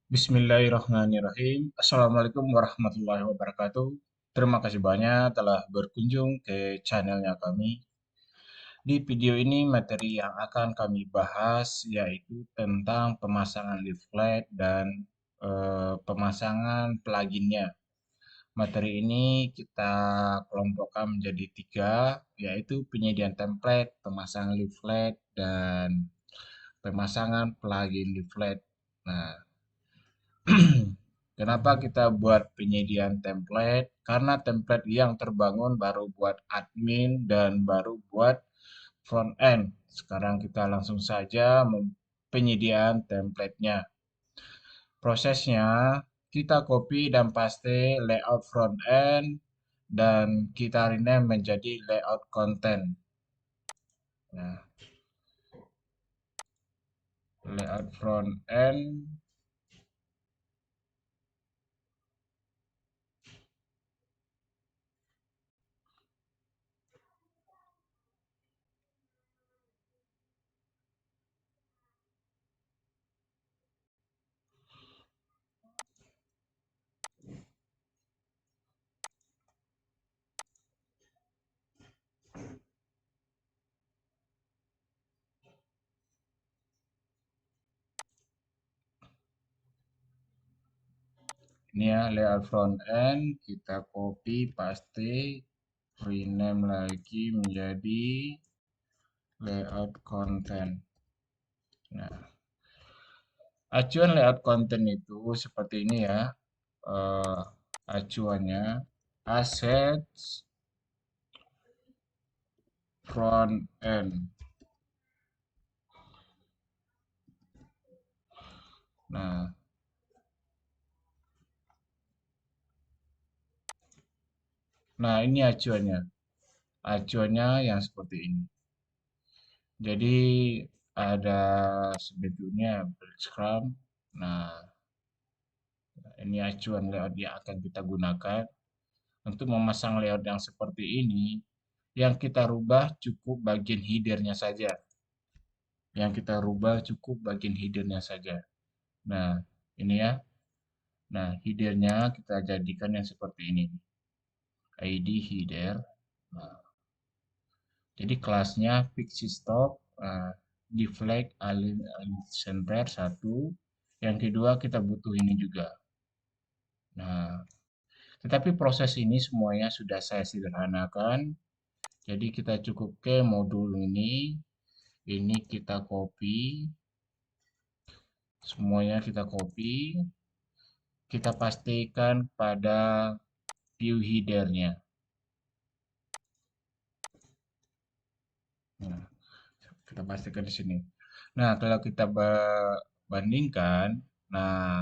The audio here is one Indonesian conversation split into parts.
Bismillahirrahmanirrahim. Assalamualaikum warahmatullahi wabarakatuh. Terima kasih banyak telah berkunjung ke channelnya kami. Di video ini materi yang akan kami bahas yaitu tentang pemasangan leaflet dan pemasangan pluginnya. Materi ini kita kelompokkan menjadi tiga, yaitu penyediaan template, pemasangan leaflet, dan pemasangan plugin leaflet. Nah, kenapa kita buat penyediaan template? Karena template yang terbangun baru buat admin dan baru buat front end. Sekarang kita langsung saja penyediaan template-nya. Prosesnya, kita copy dan paste layout front end dan kita rename menjadi layout content. Nah, layout front end. Ini ya layout front end, kita copy paste, rename lagi menjadi layout content. Nah, acuan layout content itu seperti ini ya. eh, Acuannya assets front end. Nah, ini acuannya. Acuannya yang seperti ini. Jadi ada sebetulnya breadcrumb. Nah, ini acuan layout yang akan kita gunakan. Untuk memasang layout yang seperti ini, yang kita rubah cukup bagian headernya saja. Yang kita rubah cukup bagian headernya saja. Nah, ini ya. Nah, headernya kita jadikan yang seperti ini. ID header. Nah, jadi kelasnya pixie stop, deflect align center satu. Yang kedua kita butuh ini juga. Nah, tetapi proses ini semuanya sudah saya sederhanakan. Jadi kita cukup ke modul ini kita copy, semuanya kita copy, kita pastikan pada view headernya. Nah, kita pastikan di sini. Nah, kalau kita bandingkan, nah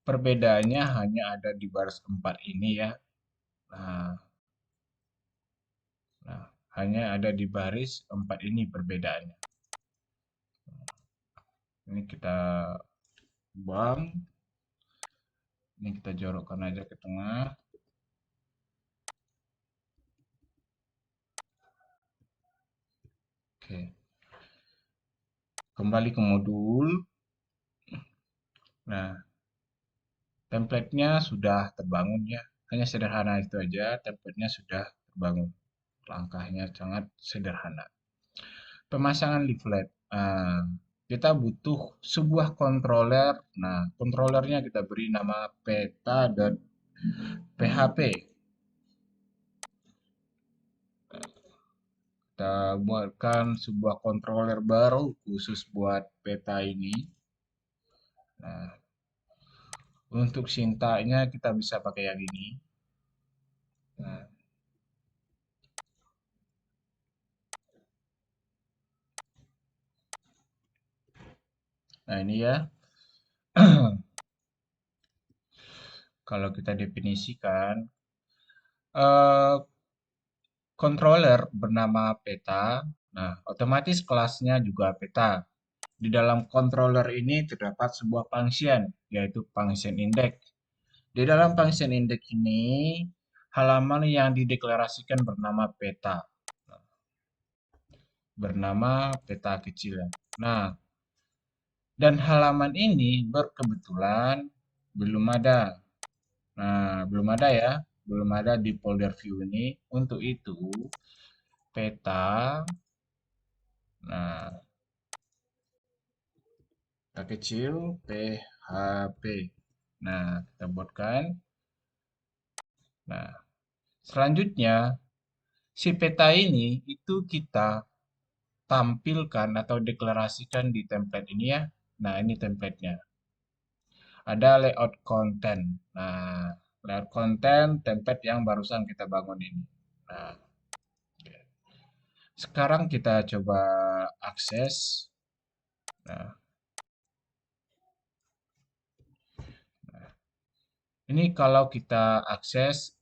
perbedaannya hanya ada di baris 4 ini ya. Nah, nah, hanya ada di baris 4 ini perbedaannya. Ini kita buang, ini kita jorokkan aja ke tengah. Oke, kembali ke modul. Nah, template-nya sudah terbangun ya. Hanya sederhana itu aja, template-nya sudah terbangun. Langkahnya sangat sederhana. Pemasangan leaflet. Kita butuh sebuah controller. Nah, controllernya kita beri nama peta.php. Kita buatkan sebuah controller baru khusus buat peta ini. Nah, untuk sintaknya kita bisa pakai yang ini. Nah, ini ya. Kalau kita definisikan, eh, controller bernama peta. Nah, otomatis kelasnya juga peta. Di dalam controller ini terdapat sebuah function, yaitu function index. Di dalam function index ini, halaman yang dideklarasikan bernama peta. Bernama peta kecil. Nah, Dan halaman ini berkebetulan belum ada. Nah, belum ada ya, belum ada di folder view ini. Untuk itu, peta, nah, kita kecil, PHP. Nah, kita buatkan. Nah, selanjutnya, si peta ini itu kita tampilkan atau deklarasikan di template ini ya. Nah, ini templatenya. Ada layout content. Nah, layout content template yang barusan kita bangun ini. Nah, sekarang kita coba akses. Nah, ini kalau kita akses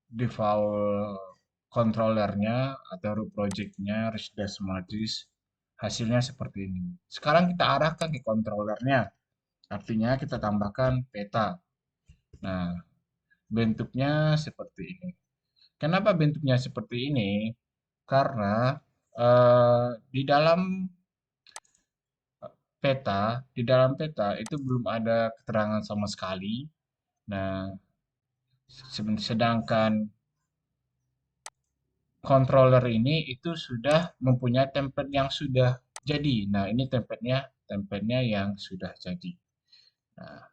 default controllernya atau root projectnya, Rich Smart Disk, hasilnya seperti ini. Sekarang kita arahkan ke controllernya. Artinya kita tambahkan peta. Nah, bentuknya seperti ini. Kenapa bentuknya seperti ini? Karena di dalam peta itu belum ada keterangan sama sekali. Nah, sedangkan controller ini itu sudah mempunyai template yang sudah jadi. Nah, ini template-nya yang sudah jadi. Nah,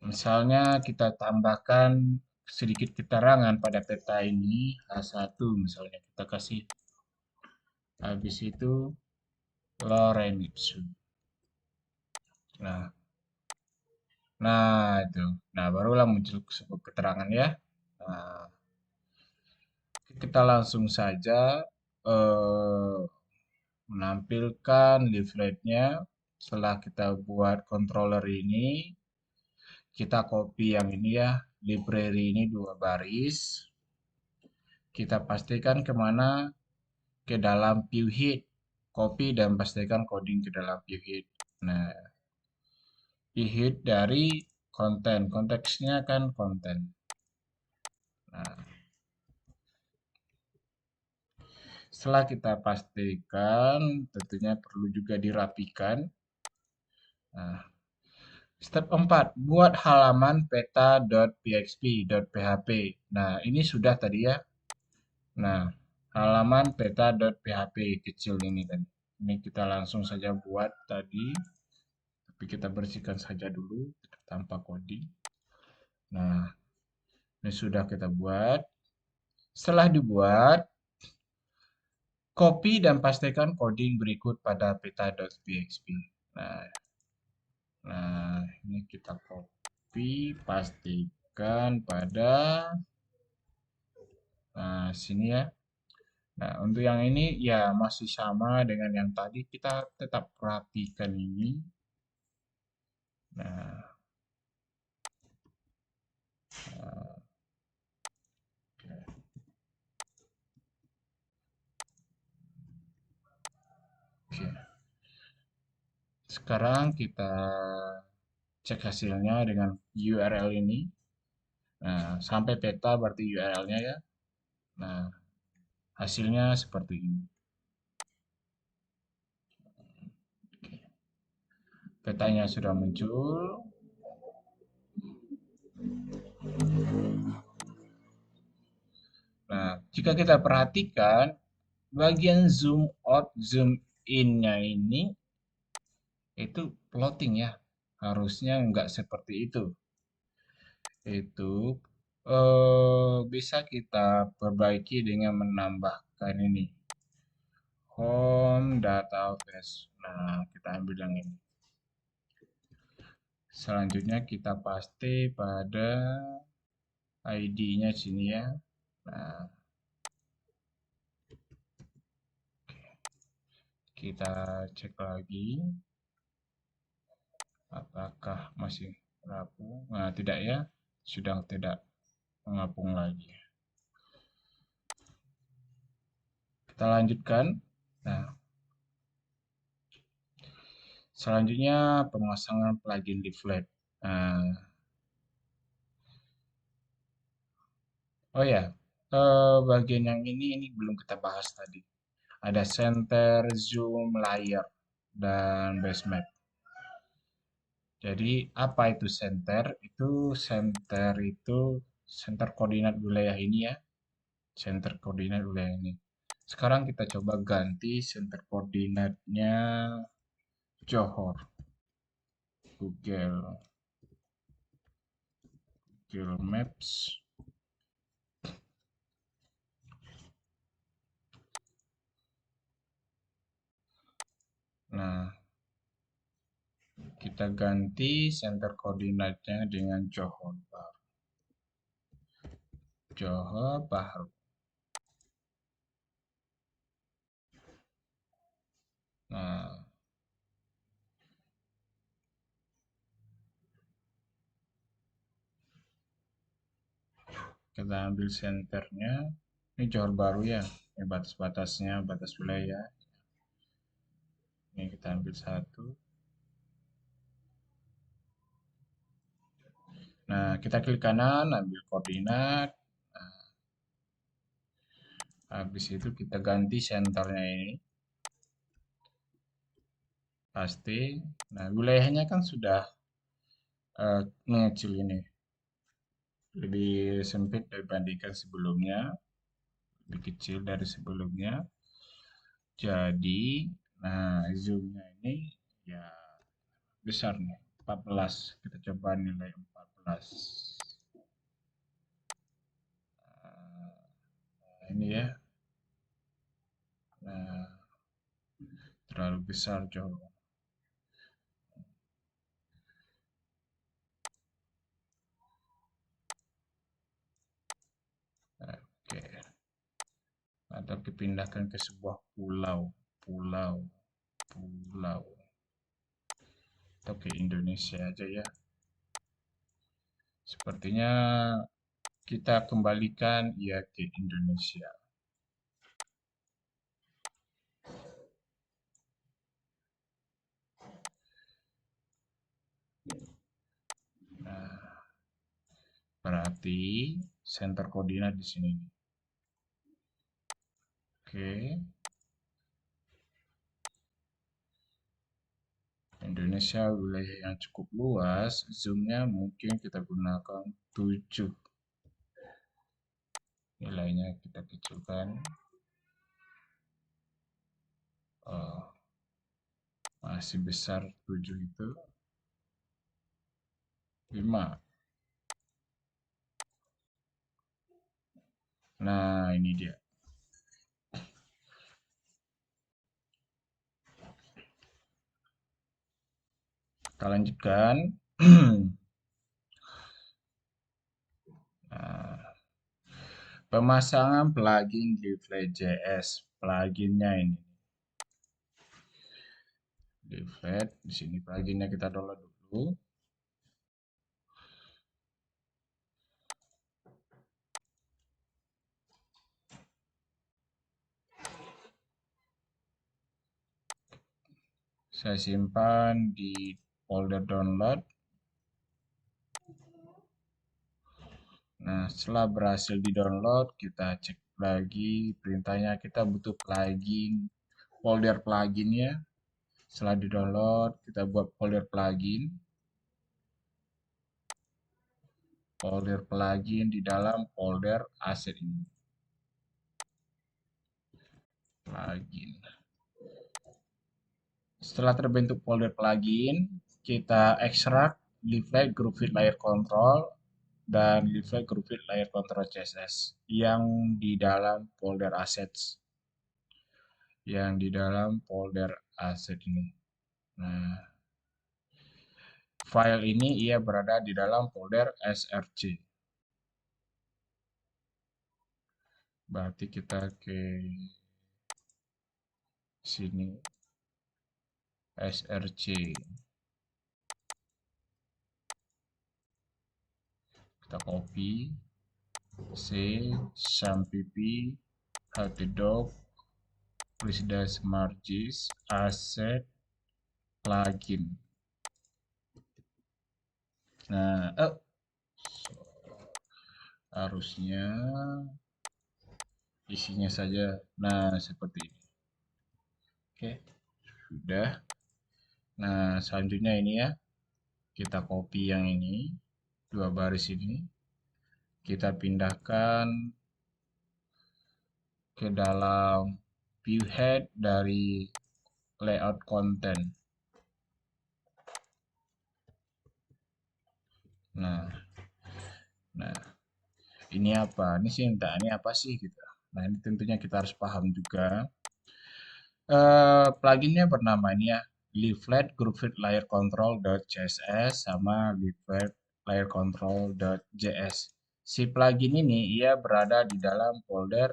misalnya kita tambahkan sedikit keterangan pada peta ini, H1 misalnya kita kasih. Habis itu Lorem ipsum. Nah, itu. Nah, barulah muncul sebuah keterangan ya. Nah, kita langsung saja eh, menampilkan leafletnya. Setelah kita buat controller ini, kita copy yang ini ya, library ini 2 baris. Kita pastikan kemana, ke dalam viewhead. Copy dan pastikan coding ke dalam viewhead. Nah, viewhead dari konten, konteksnya kan konten. Nah, setelah kita pastikan, tentunya perlu juga dirapikan. Nah, step 4, buat halaman peta.php.php. Nah, ini sudah tadi ya. Nah, halaman peta.php kecil ini tadi. Ini kita langsung saja buat tadi, tapi kita bersihkan saja dulu tanpa coding. Nah, ini sudah kita buat. Setelah dibuat, copy dan pastikan coding berikut pada peta.php. Nah, ini kita copy, pastikan pada sini ya. Nah, untuk yang ini ya masih sama dengan yang tadi, kita tetap perhatikan ini. Nah, eh, oke. Sekarang kita cek hasilnya dengan URL ini. Nah, sampai peta berarti URL-nya ya. Nah, hasilnya seperti ini. Petanya sudah muncul. Nah, jika kita perhatikan, bagian zoom out, zoom in-nya ini itu plotting ya. Harusnya nggak seperti itu. Itu bisa kita perbaiki dengan menambahkan ini. Home data face. Nah, kita ambil yang ini. Selanjutnya kita paste pada ID-nya sini ya. Nah, kita cek lagi apakah masih rapuh. Nah, tidak ya. Sudah tidak mengapung lagi. Kita lanjutkan. Nah, selanjutnya pemasangan plugin leaflet. Nah, oh ya, bagian yang ini belum kita bahas tadi. Ada center, zoom, layer, dan base map. Jadi apa itu center? Itu center koordinat wilayah ini ya. Center koordinat wilayah ini. Sekarang kita coba ganti center koordinatnya Johor. Google Maps. Nah, kita ganti center koordinatnya dengan Johor Bahru. Johor Bahru. Nah, kita ambil senternya. Ini Johor Bahru ya. Ini batas-batasnya, batas wilayah. Ini kita ambil satu. Nah, kita klik kanan, ambil koordinat. Nah, habis itu kita ganti senternya ini. Pasti. Nah, wilayahnya kan sudah mengecil ini. Lebih sempit dibandingkan sebelumnya. Lebih kecil dari sebelumnya. Jadi, nah zoomnya ini ya besar nih, 14. Kita coba nilai 14. Nah, ini ya. Nah, terlalu besar jauh. Oke. Atau dipindahkan ke sebuah pulau, pulau, pulau. Atau ke Indonesia aja ya. Sepertinya kita kembalikan ya ke Indonesia. Nah, berarti center koordinat di sini. Oke. Indonesia wilayah yang cukup luas, zoomnya mungkin kita gunakan 7. Nilainya kita kecilkan. Masih besar 7 itu. 5. Nah, ini dia. Kita lanjutkan. Nah, pemasangan plugin Leaflet.js. Pluginnya ini. Leaflet, di sini pluginnya kita download dulu. Saya simpan di folder download. Nah, setelah berhasil di-download, kita cek lagi perintahnya. Kita butuh plugin, folder plugin ya. Setelah di-download, kita buat folder plugin. Folder plugin di dalam folder aset ini. Plugin. Setelah terbentuk folder plugin, kita ekstrak leaflet Groovy Layer Control dan leaflet Groovy Layer Control CSS yang di dalam folder assets. Yang di dalam folder aset ini. Nah, file ini ia berada di dalam folder src. Berarti kita ke sini src. Kita copy c sampp htdoc dash margis asset plugin. Nah, harusnya isinya saja. Nah, seperti ini. Oke, sudah. Nah, selanjutnya ini ya, kita copy yang ini, dua baris ini, kita pindahkan ke dalam view head dari layout content. Nah, nah ini apa? Ini sih entah ini apa sih gitu. Nah, ini tentunya kita harus paham juga. Pluginnya bernama ini ya, leaflet groupfit layer control.css sama leaflet layer control.js. Si plugin ini ia berada di dalam folder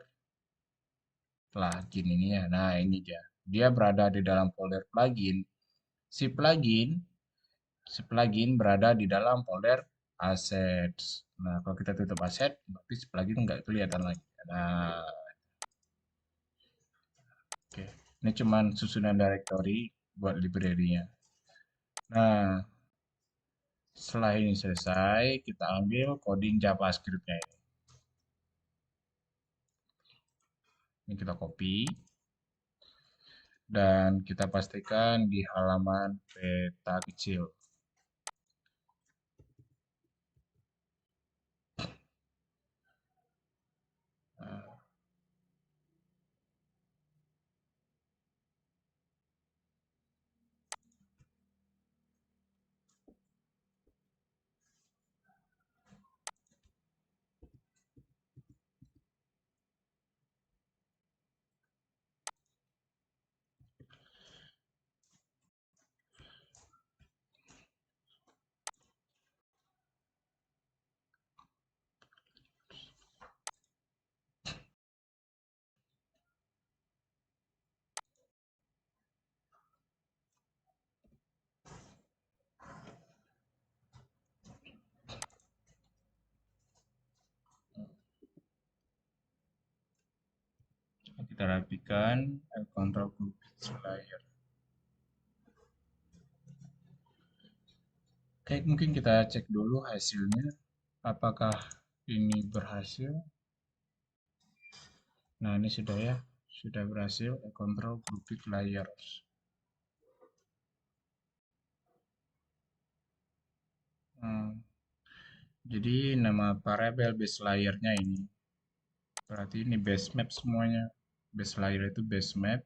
plugin ini ya. Nah, ini dia. Dia berada di dalam folder plugin. Si plugin si plugin berada di dalam folder assets. Nah, kalau kita tutup asset, berarti si plugin nggak kelihatan lagi. Nah, oke. Ini cuman susunan directory buat library-nya. Nah, setelah ini selesai, kita ambil coding JavaScript-nya ini. Ini kita copy dan kita pastikan di halaman peta kecil. Nah, kita rapikan control group layer. Oke, mungkin kita cek dulu hasilnya. Apakah ini berhasil? Nah, ini sudah ya. Sudah berhasil control grouping layers. Hmm, jadi nama variabel base layernya ini. Berarti ini base map semuanya. Base layer itu base map.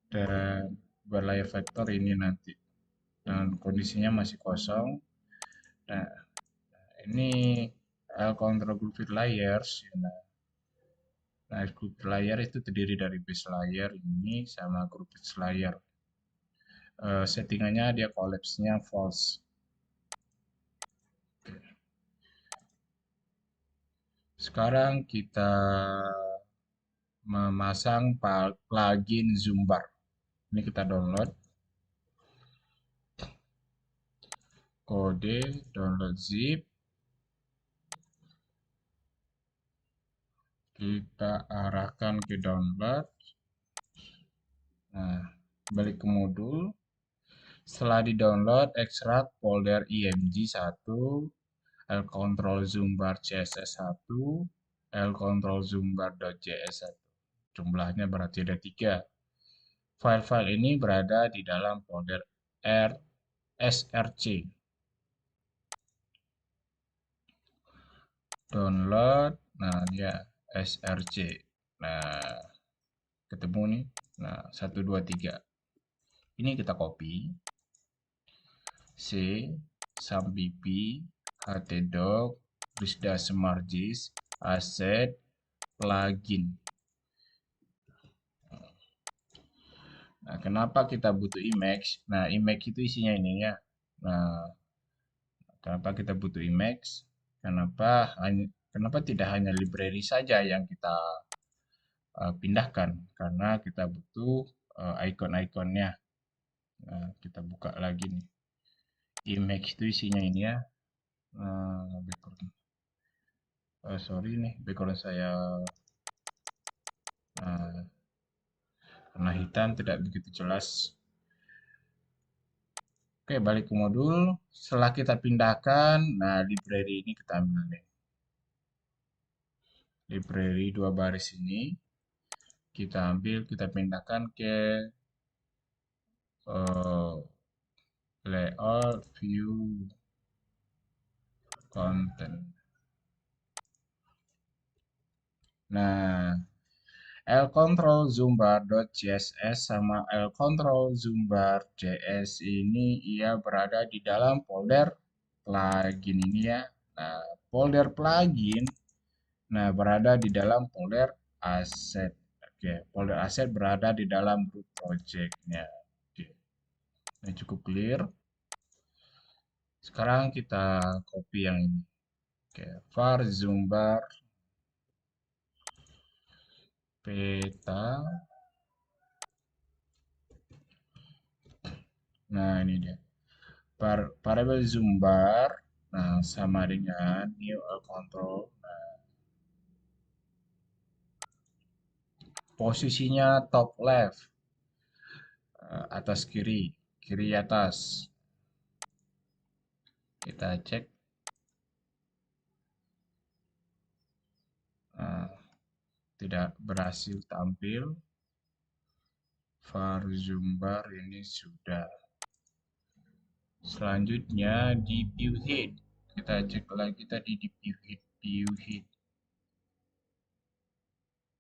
Dan buat layer vector ini nanti. Dan kondisinya masih kosong. Nah, ini control grouping layers. Nah, group layer itu terdiri dari base layer ini sama group layer. Settingannya dia collapse-nya false. Sekarang kita memasang plugin Zoombar. Ini kita download. Kode, download zip. Kita arahkan ke download. Nah, balik ke modul. Setelah di-download, ekstrak folder img1, lcontrol zoombar css1, lcontrol zoombar.js1. Jumlahnya berarti ada 3. File-file ini berada di dalam folder src. Download, nah dia src. Nah, ketemu nih. Nah, 1, 2, 3. Ini kita copy. C, sampp, htdoc, risda semargis, asset, plugin. Nah, kenapa kita butuh Emacs? Nah, Emacs itu isinya ini ya. Nah, kenapa kita butuh Emacs? Kenapa tidak hanya library saja yang kita pindahkan? Karena kita butuh icon-iconnya. Nah, kita buka lagi nih. Emacs itu isinya ini ya. Background. Sorry nih, background saya warna hitam tidak begitu jelas. Oke, balik ke modul. Setelah kita pindahkan, nah library ini kita ambil nih. Library 2 baris ini Kita ambil, kita pindahkan ke eh, layout view content. Nah, lcontrol zoombar.css sama lcontrol zoombar.js ini ia berada di dalam folder plugin ini ya. Nah, folder plugin berada di dalam folder asset. Oke, folder asset berada di dalam root project-nya. Oke. Ini cukup clear. Sekarang kita copy yang ini. Oke, var zoombar peta. Nah, ini dia. Variable zoombar. Nah, sama dengan new control. Nah, posisinya top left. Atas kiri. Kiri atas. Kita cek. Nah, tidak berhasil tampil. Var zoombar ini sudah. Selanjutnya di view head. Kita cek lagi tadi di view head. View head.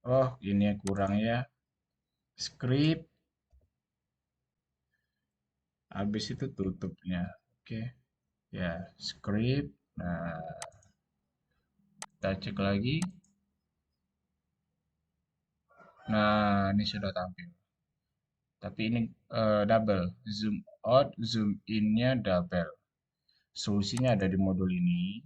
Oh, ini kurang ya. Script. Habis itu tutupnya. Oke. Ya, script. Nah, kita cek lagi. Nah, ini sudah tampil. Tapi ini double. Zoom out, zoom in-nya double. Solusinya ada di modul ini.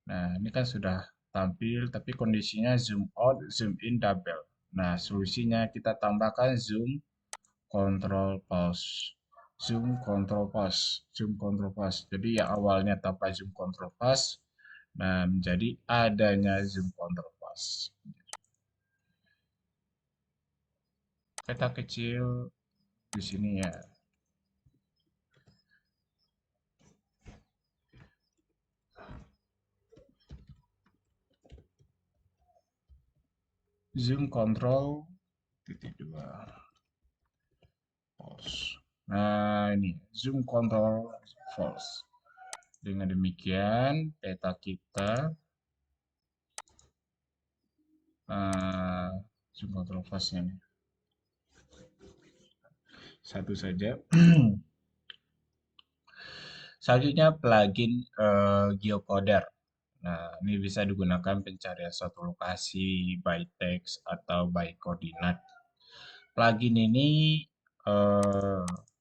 Nah, ini kan sudah tampil, tapi kondisinya zoom out, zoom in double. Nah, solusinya kita tambahkan zoom, control pause. Zoom, control pause. Zoom, control pause. Jadi yang awalnya tanpa zoom, control pause, nah menjadi adanya zoom, control pause. Peta kecil di sini ya. Zoom control titik dua false. Nah ini zoom control false. Dengan demikian peta kita zoom control false nya satu saja. Selanjutnya plugin geocoder. Nah, ini bisa digunakan pencarian suatu lokasi by text atau by koordinat. Plugin ini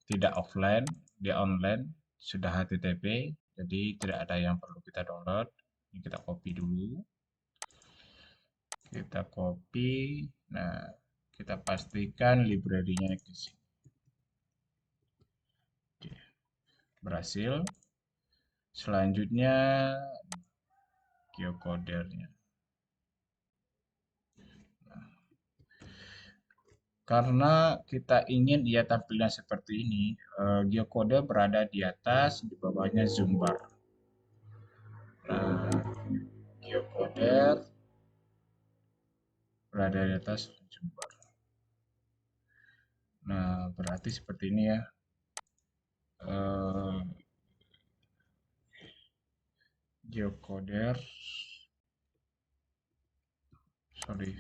tidak offline, dia online, sudah HTTP, jadi tidak ada yang perlu kita download. Ini kita copy dulu. Kita copy. Nah, kita pastikan library-nya di sini. Oke, berhasil. Selanjutnya geocoder-nya. Karena kita ingin dia tampilnya seperti ini, geocoder berada di atas, di bawahnya zoom bar. Nah, geocoder berada di atas zoom bar. Nah, berarti seperti ini ya. Geocoder, sorry,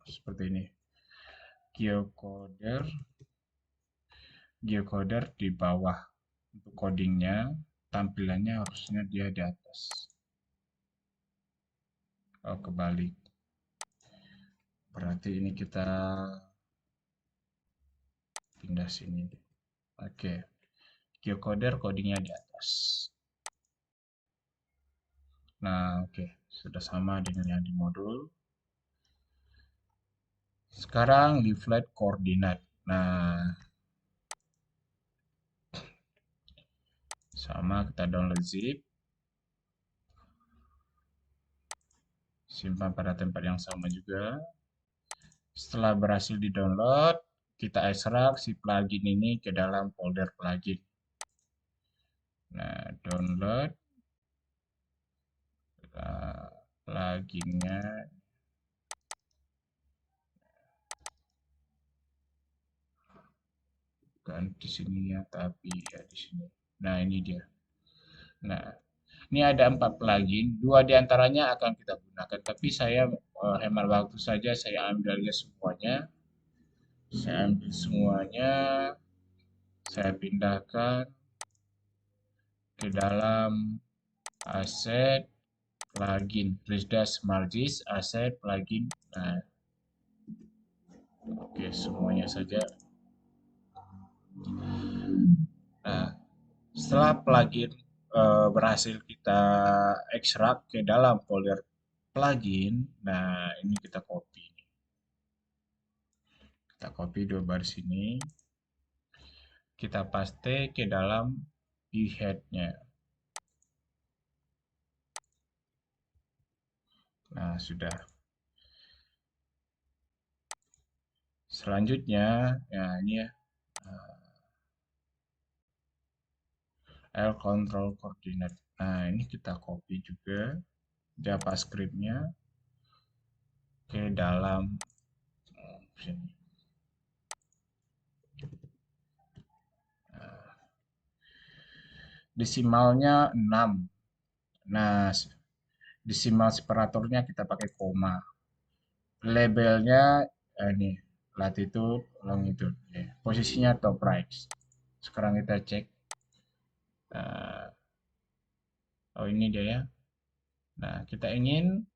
seperti ini. Geocoder, geocoder di bawah. Untuk codingnya, tampilannya harusnya dia di atas. Oh, kebalik. Berarti ini kita pindah sini. Oke. Geocoder codingnya di atas. Nah, oke. Sudah sama dengan yang di modul. Sekarang leaflet koordinat. Nah, sama kita download zip. Simpan pada tempat yang sama juga. Setelah berhasil di-download, kita ekstrak si plugin ini ke dalam folder plugin. Nah, download pluginnya. Bukan di sini ya, tapi ya di sini. Nah, ini dia. Nah, ini ada 4 plugin, 2 diantaranya akan kita gunakan, tapi saya hemat waktu saja, saya ambil aja semuanya. Saya ambil semuanya, saya pindahkan ke dalam aset plugin, Risda Smartgis, aset plugin. Nah, oke, semuanya saja. Nah, setelah plugin berhasil kita ekstrak ke dalam folder plugin, nah ini kita copy. Kita copy dua baris ini, kita paste ke dalam head-nya. Nah, sudah. Selanjutnya, ya ini ya, L control coordinate. Nah, ini kita copy juga JavaScript-nya ke dalam sini. Desimalnya 6. Nah, desimal separatornya kita pakai koma. Labelnya ini latitude, longitude. Ya. Posisinya top right. Sekarang kita cek. Uh, oh ini dia ya. Nah, kita ingin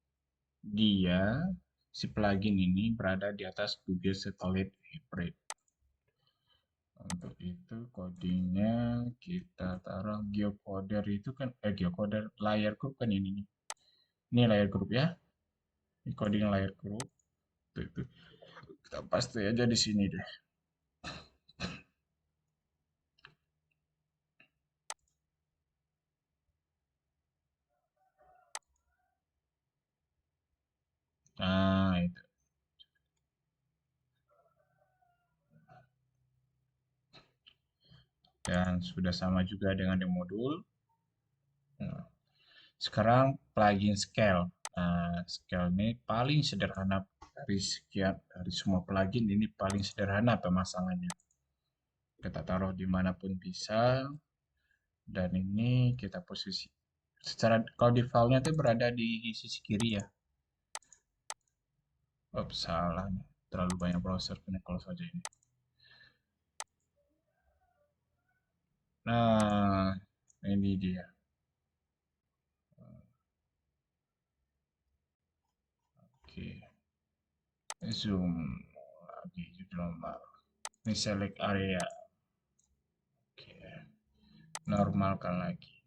dia si plugin ini berada di atas Google Satellite Hybrid. Untuk itu codingnya kita taruh geocoder itu kan geocoder layer group kan ini nih. Ini layer group ya. Ini coding layer group. Itu. Kita paste aja di sini deh. Nah, itu. Dan sudah sama juga dengan di modul. Nah, sekarang plugin scale. Nah, scale ini paling sederhana dari sekian dari semua plugin ini paling sederhana pemasangannya. Kita taruh dimanapun bisa. Dan ini kita posisi. Secara kalau di filenya itu berada di sisi kiri ya. Oh, salah nih. Terlalu banyak browser punya kalau saja ini. Nah, ini dia. Oke. Zoom lagi judul normal. Ini select area. Oke. Normalkan lagi.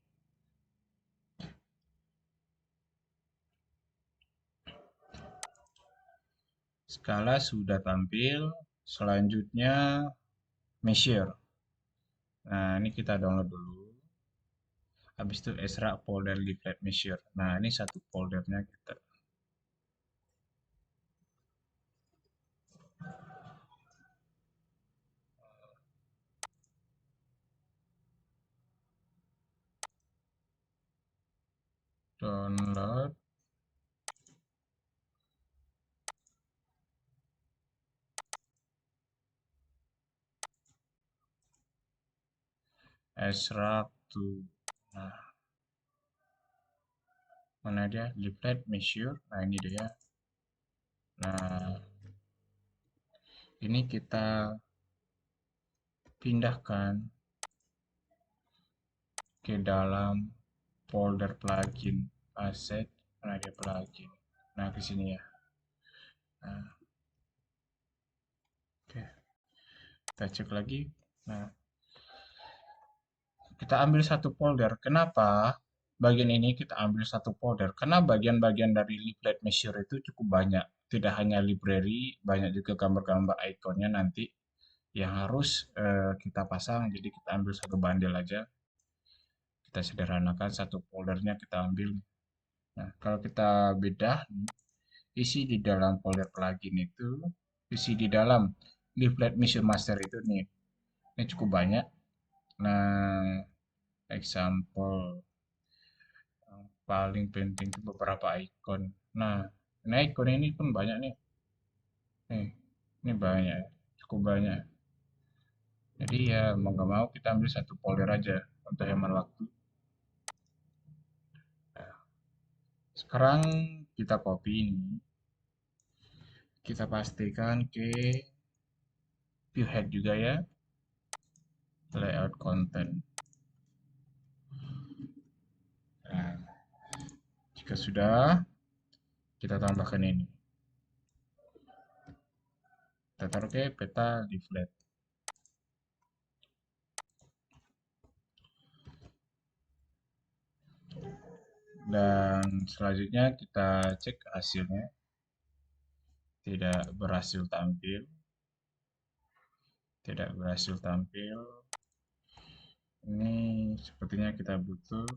Skala sudah tampil. Selanjutnya measure. Nah, ini kita download dulu. Habis itu extract folder leaflet measure. Nah, ini satu foldernya kita download. Extract to. Nah, mana dia? Leaflet measure. Nah, ini dia. Nah, ini kita pindahkan ke dalam folder plugin asset. Nah, dia plugin. Nah, ke sini ya. Nah, oke. Kita cek lagi. Nah, kita ambil satu folder. Kenapa bagian ini kita ambil satu folder? Karena bagian-bagian dari leaflet measure itu cukup banyak. Tidak hanya library, banyak juga gambar-gambar ikonnya nanti yang harus kita pasang. Jadi kita ambil satu bundle aja. Kita sederhanakan satu foldernya kita ambil. Nah, kalau kita bedah, isi di dalam folder plugin itu, isi di dalam leaflet mission master itu nih, ini cukup banyak. Nah, example yang paling penting itu beberapa icon. Nah, ini icon ini pun banyak nih. Nih, ini banyak, cukup banyak. Jadi ya mau nggak mau kita ambil satu folder aja untuk hemat waktu. Nah, sekarang kita copy ini, kita pastikan ke view head juga ya, layout content. Nah, jika sudah, kita tambahkan ini. Kita taruh ke peta leaflet. Dan selanjutnya kita cek hasilnya. Tidak berhasil tampil. Tidak berhasil tampil. Ini sepertinya kita butuh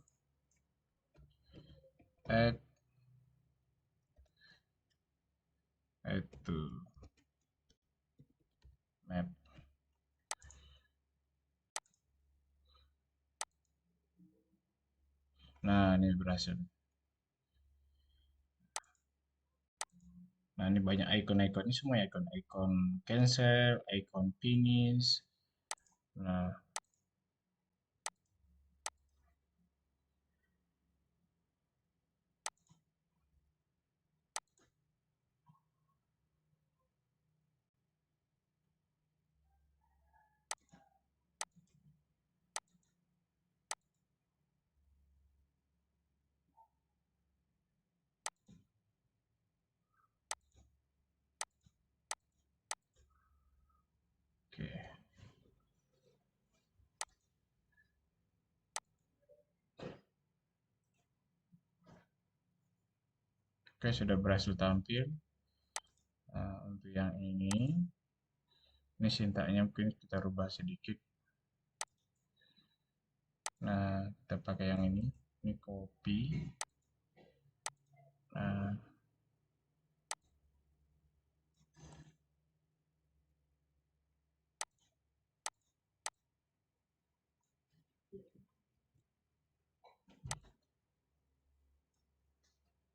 add to map. Nah, ini berhasil. Nah, ini banyak icon-icon. Ini semua icon. Icon cancel, icon finish. Nah, oke. Oke, sudah berhasil tampil. Nah, untuk yang ini sintaknya mungkin kita rubah sedikit. Nah, kita pakai yang ini. Ini copy. Nah,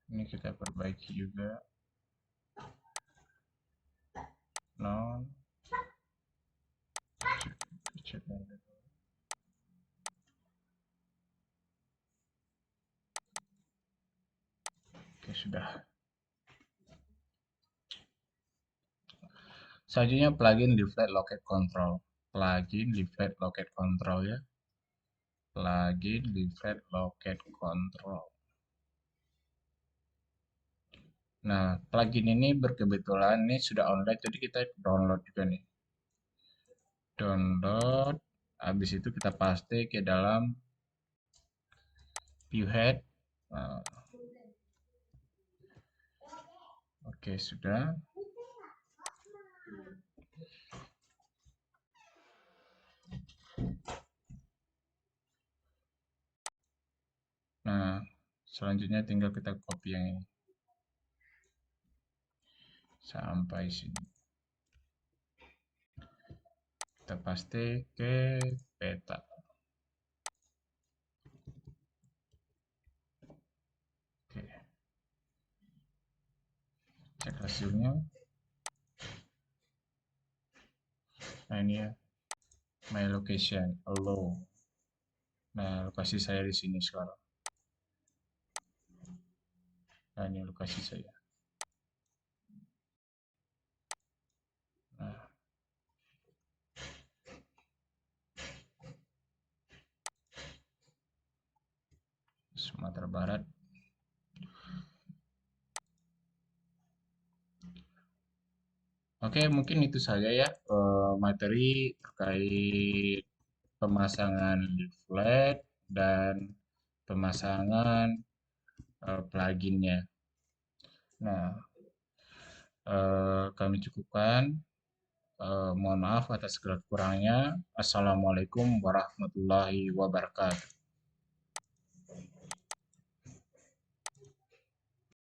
ini kita perbaiki juga. Non. Oke, sudah. Selanjutnya plugin leaflet locket control. Plugin leaflet locket control ya. Plugin leaflet locket control. Nah, plugin ini berkebetulan ini sudah online, jadi kita download juga nih. Download, habis itu kita paste ke dalam view head. Nah, oke, sudah. Nah, selanjutnya tinggal kita copy yang ini sampai sini. Kita paste ke peta. Oke. Cek hasilnya. Nah, ini ya. My location, allow. Nah, lokasi saya di sini sekarang. Nah, ini lokasi saya. Nah, Sumatera Barat. Oke, mungkin itu saja ya materi terkait pemasangan leaflet dan pemasangan pluginnya. Nah, kami cukupkan. Mohon maaf atas segala kurangnya. Assalamualaikum warahmatullahi wabarakatuh.